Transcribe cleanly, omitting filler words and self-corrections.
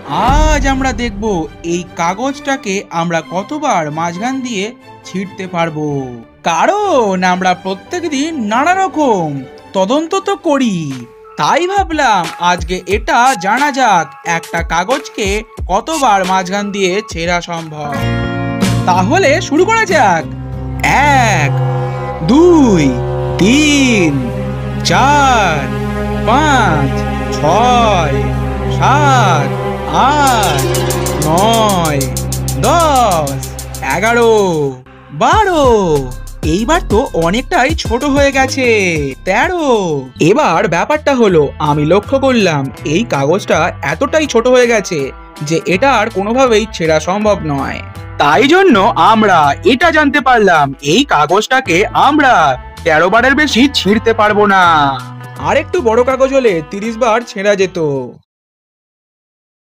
আজ আমরা দেখব এই কাগজটাকে আমরা কতবার মাঝখান দিয়ে ছিঁড়তে পারবো। কারণ আমরা প্রত্যেকদিন নানা রকম তদন্ত তো করি, তাই ভাবলাম আজকে এটা জানা যাক একটা কাগজকে কতবার মাঝখান দিয়ে ছেঁড়া সম্ভব। তাহলে শুরু করা যাক। 1 2 3 4 5 6 7 8 9 10 11 12। এইবার তো অনেকটাই ছোট হয়ে গেছে। 13। এবার ব্যাপারটা হলো আমি লক্ষ্য করলাম এই কাগজটা এতটাই ছোট হয়ে গেছে যে এটা আর কোনোভাবেই ছেঁড়া সম্ভব নয়। তাই জন্য আমরা এটা জানতে পারলাম এই কাগজটাকে আমরা 13 বারের বেশি ছিঁড়তে পারবো না। আর একটু বড় কাগজ হলে 30 বার ছেঁড়া যেত।